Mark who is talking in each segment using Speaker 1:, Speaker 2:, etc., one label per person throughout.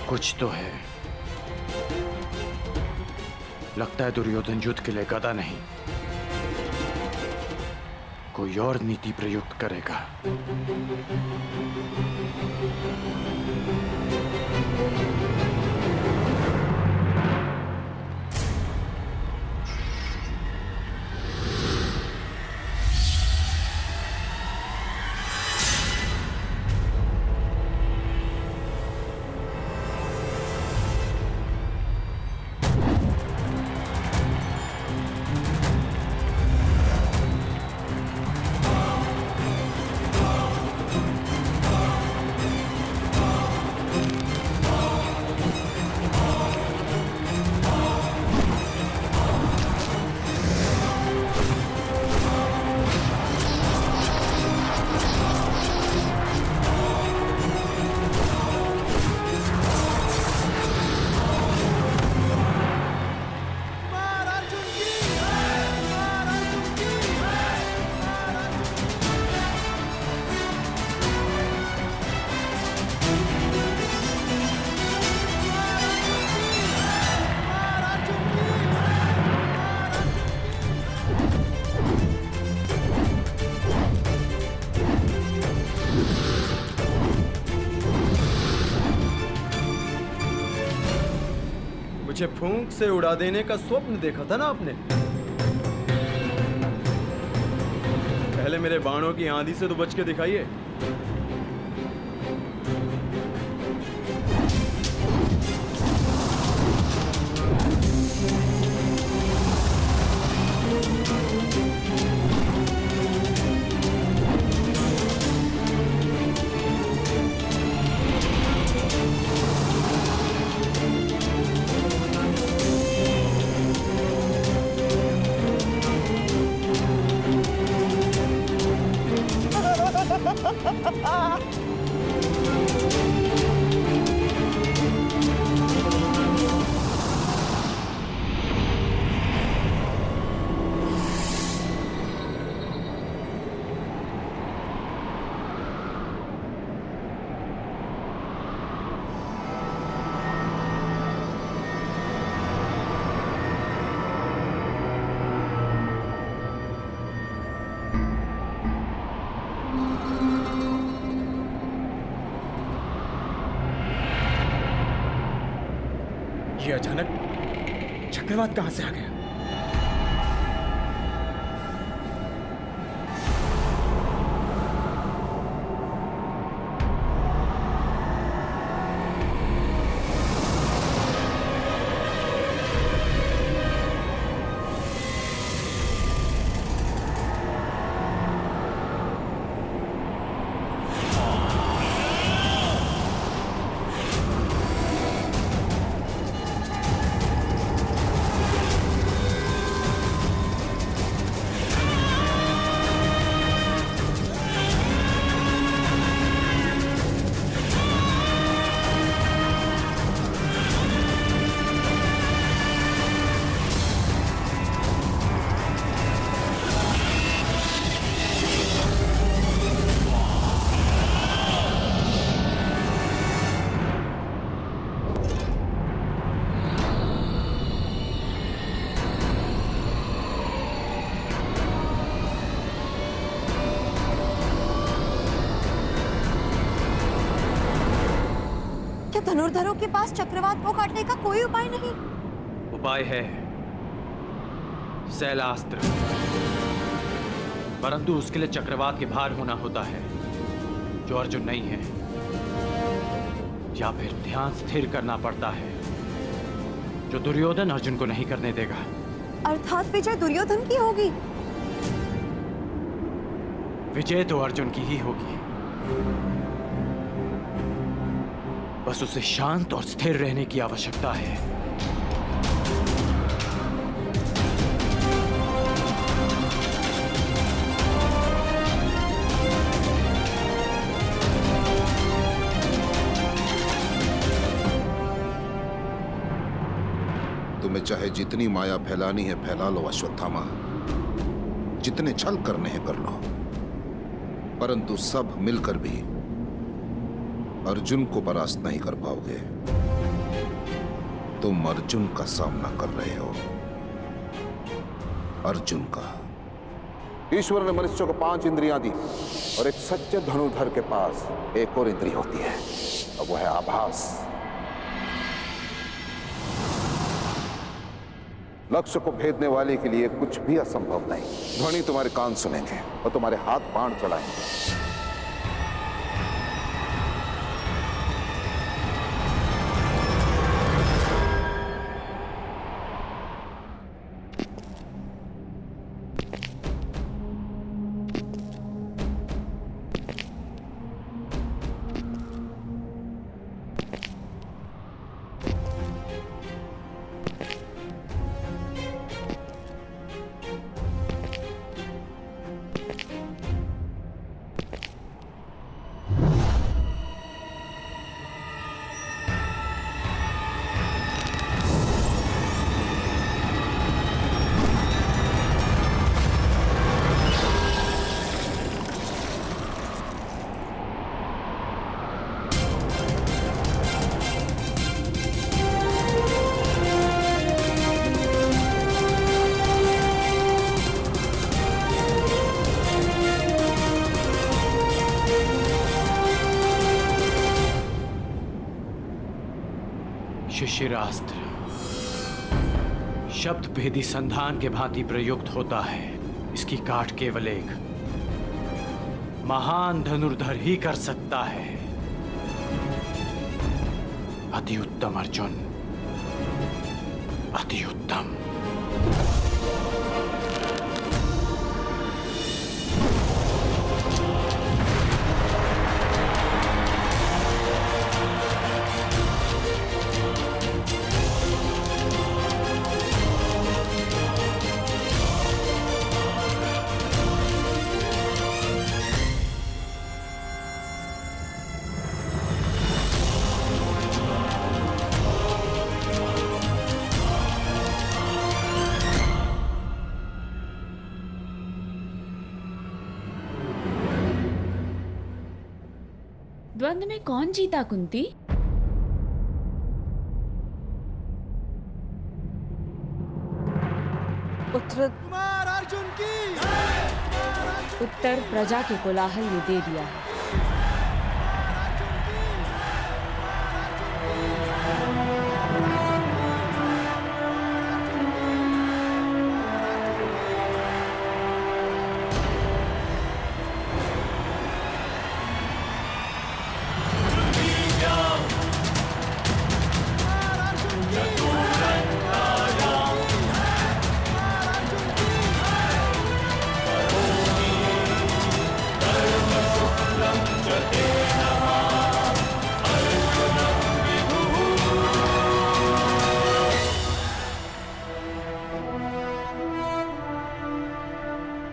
Speaker 1: कुछ तो है। लगता है दुर्योधन युद्ध के लिए गदा नहीं, कोई और नीति प्रयुक्त करेगा।
Speaker 2: मुझे फूंक से उड़ा देने का स्वप्न देखा था ना आपने? पहले मेरे बाणों की आंधी से तो बच के दिखाइए।
Speaker 3: ये अचानक चक्रवात कहां से आ गया?
Speaker 4: धनुर्धरों के पास चक्रवात को काटने का कोई उपाय नहीं?
Speaker 1: उपाय है, शैलास्त्र, परंतु उसके लिए चक्रवात के भार होना होता है जो अर्जुन नहीं है, या फिर ध्यान स्थिर करना पड़ता है जो दुर्योधन अर्जुन को नहीं करने देगा।
Speaker 4: अर्थात विजय दुर्योधन की होगी?
Speaker 1: विजय तो अर्जुन की ही होगी, बस उसे शांत और स्थिर रहने की आवश्यकता है।
Speaker 5: तुम्हें चाहे जितनी माया फैलानी है फैला लो अश्वत्थामा, जितने छल करने हैं कर लो, परंतु सब मिलकर भी अर्जुन को परास्त नहीं कर पाओगे। तुम अर्जुन का सामना कर रहे हो। अर्जुन का। ईश्वर ने मनुष्य को 5 इंद्रियां दी और एक सच्चे धनुर्धर के पास एक और इंद्रिय होती है और वो है आभास। लक्ष्य को भेदने वाले के लिए कुछ भी असंभव नहीं। ध्वनि तुम्हारे कान सुनेंगे और तुम्हारे हाथ बाण चलाएंगे।
Speaker 1: शिशिरास्त्र शब्द भेदी संधान के भांति प्रयुक्त होता है। इसकी काट केवल एक महान धनुर्धर ही कर सकता है। अति उत्तम अर्जुन, अति उत्तम।
Speaker 6: द्वंद्व में कौन जीता कुंती? उत्तर प्रजा के कोलाहल ने दे दिया है।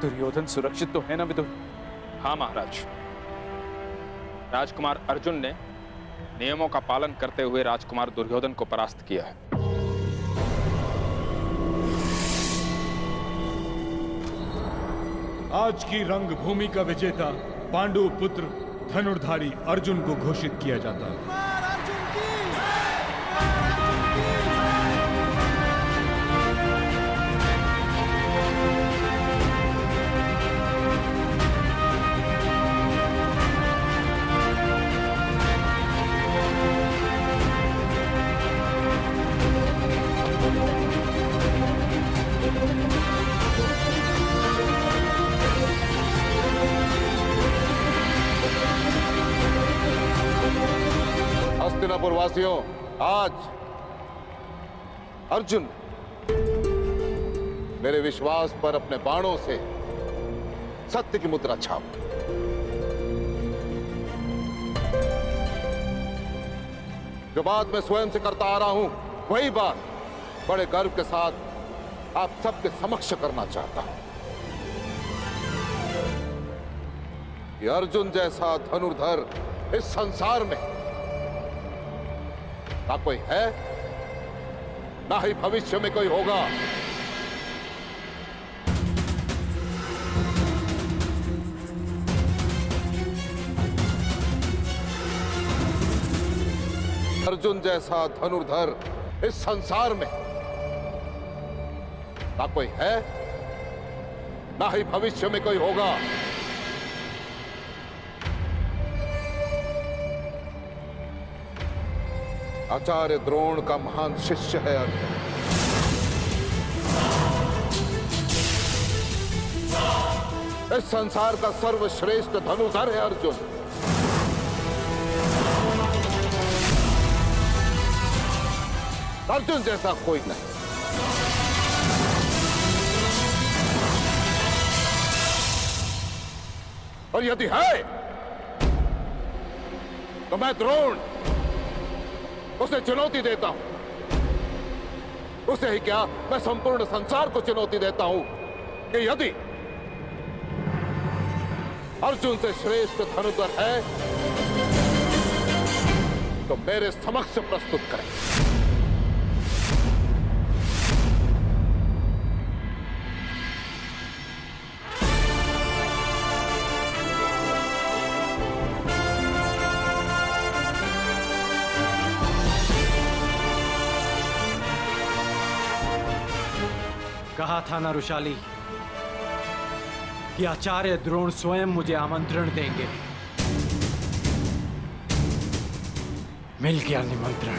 Speaker 3: दुर्योधन सुरक्षित तो है ना विदुर?
Speaker 7: हाँ महाराज। राजकुमार अर्जुन ने नियमों का पालन करते हुए राजकुमार दुर्योधन को परास्त किया है।
Speaker 8: आज की रंगभूमि का विजेता पांडु पुत्र धनुर्धारी अर्जुन को घोषित किया जाता है।
Speaker 5: हस्तिनापुर वासियों, आज अर्जुन मेरे विश्वास पर अपने बाणों से सत्य की मुद्रा छाप। जो बात मैं स्वयं से करता आ रहा हूं, वही बात बड़े गर्व के साथ आप सबके समक्ष करना चाहता हूं कि अर्जुन जैसा धनुर्धर इस संसार में ना कोई है, ना ही भविष्य में कोई होगा। अर्जुन जैसा धनुर्धर इस संसार में ना कोई है, ना ही भविष्य में कोई होगा। आचार्य द्रोण का महान शिष्य है अर्जुन। इस संसार का सर्वश्रेष्ठ धनुधर है अर्जुन। अर्जुन जैसा कोई नहीं। और यदि है तो मैं द्रोण उसे चुनौती देता हूं। उसे ही क्या, मैं संपूर्ण संसार को चुनौती देता हूं कि यदि अर्जुन से श्रेष्ठ धनुधर है तो मेरे समक्ष प्रस्तुत करें।
Speaker 1: कहा था ना रुशाली कि आचार्य द्रोण स्वयं मुझे आमंत्रण देंगे। मिल गया निमंत्रण।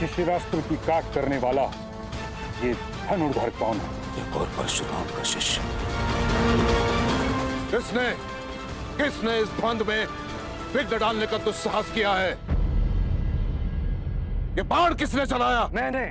Speaker 9: शिशिरास्त्र की काट करने वाला ये धनुर्धर कौन है?
Speaker 5: एक और परशुराम का शिष्य। किसने इस द्वंद में विघ्न डालने का दुस्साहस किया है? ये बाण किसने चलाया? मैंने।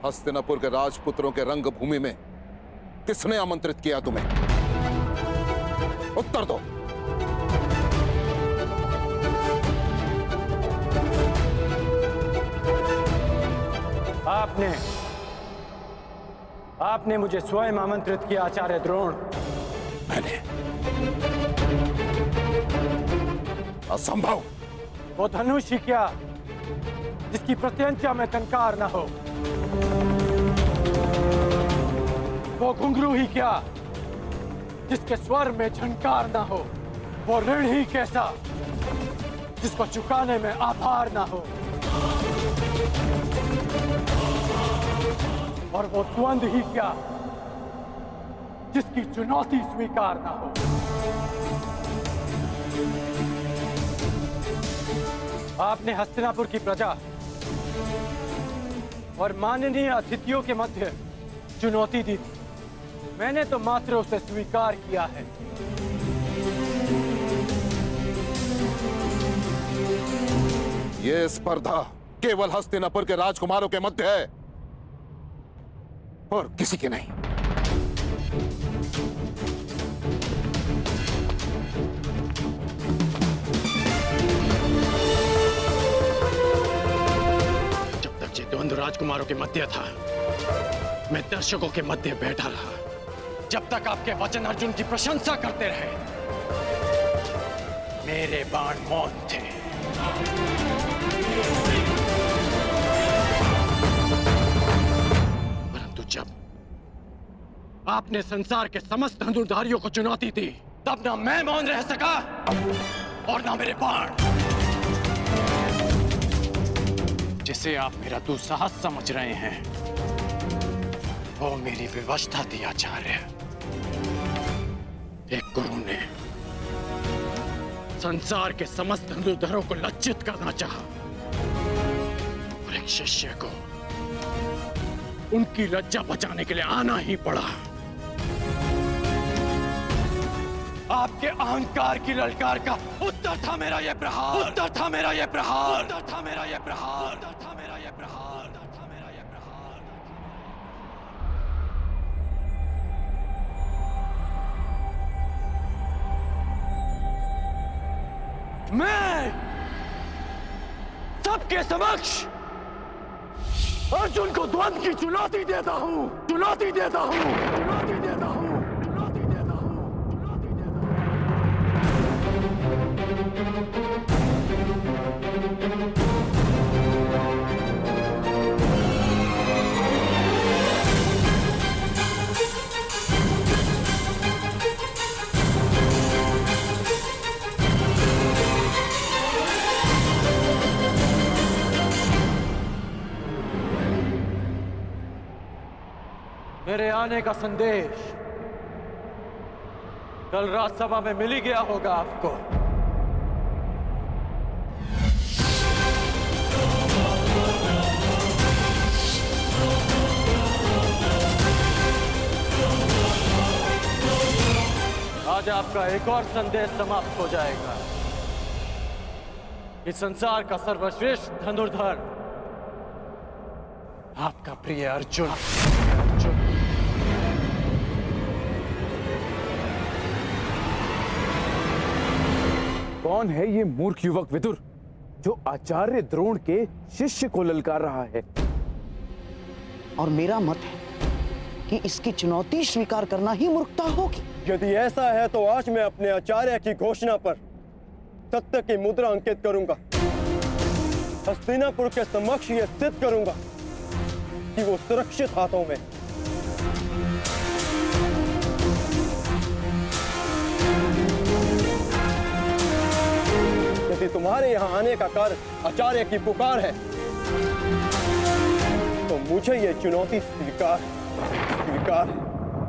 Speaker 5: हस्तिनापुर के राजपुत्रों के रंगभूमि में किसने आमंत्रित किया तुम्हें? उत्तर दो।
Speaker 1: आपने मुझे स्वयं आमंत्रित किया आचार्य द्रोण।
Speaker 5: मैंने? असंभव।
Speaker 1: वो धनुष ही क्या जिसकी प्रत्यंचा में टंकार ना हो, वो घुंघरू ही क्या जिसके स्वर में झंकार ना हो, वो ऋण ही कैसा जिसको चुकाने में आभार ना हो, और वो द्वंद ही क्या जिसकी चुनौती स्वीकार ना हो। आपने हस्तिनापुर की प्रजा और माननीय अतिथियों के मध्य चुनौती दी थी। मैंने तो मात्र उसे स्वीकार किया है।
Speaker 5: यह स्पर्धा केवल हस्तिनापुर के राजकुमारों के मध्य है और किसी के नहीं।
Speaker 1: जब तक ये द्वंद्व राजकुमारों के मध्य था, मैं दर्शकों के मध्य बैठा रहा। जब तक आपके वचन अर्जुन की प्रशंसा करते रहे, मेरे बाण मौन थे। परंतु जब आपने संसार के समस्त धनुर्धारियों को चुनौती दी, तब ना मैं मौन रह सका और ना मेरे बाण। जिसे आप मेरा दुस्साहस समझ रहे हैं, वो मेरी विवशता थी आचार्य। एक गुरु ने संसार के समस्त धनुर्धरों को लज्जित करना चाहा और एक शिष्य को उनकी लज्जा बचाने के लिए आना ही पड़ा। आपके अहंकार की ललकार का उत्तर था मेरा यह प्रहार, उत्तर था मेरा यह प्रहार, उत्तर था मेरा यह प्रहार, उत्तर था मेरा यह प्रहार, उत्तर था मेरा यह प्रहार। मैं सबके समक्ष अर्जुन को द्वंद्व की चुनौती देता हूं, चुनौती देता हूं, चुनौती देता हूं, चुनौती देता हूं, चुनौती देता मेरे आने का संदेश कल राजसभा में मिल ही गया होगा आपको। आज आपका एक और संदेश समाप्त हो जाएगा कि संसार का सर्वश्रेष्ठ धनुर्धर आपका प्रिय अर्जुन।
Speaker 3: कौन है ये मूर्ख युवक विदुर जो आचार्य द्रोण के शिष्य को ललकार रहा है?
Speaker 10: और मेरा मत है कि इसकी चुनौती स्वीकार करना ही मूर्खता होगी।
Speaker 2: यदि ऐसा है तो आज मैं अपने आचार्य की घोषणा पर सत्य की मुद्रा अंकित करूंगा। हस्तिनापुर के समक्ष यह सिद्ध करूंगा कि वो सुरक्षित हाथों में। यदि तुम्हारे यहां आने का कार्य आचार्य की पुकार है तो मुझे ये चुनौती स्वीकार स्वीकार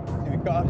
Speaker 2: स्वीकार।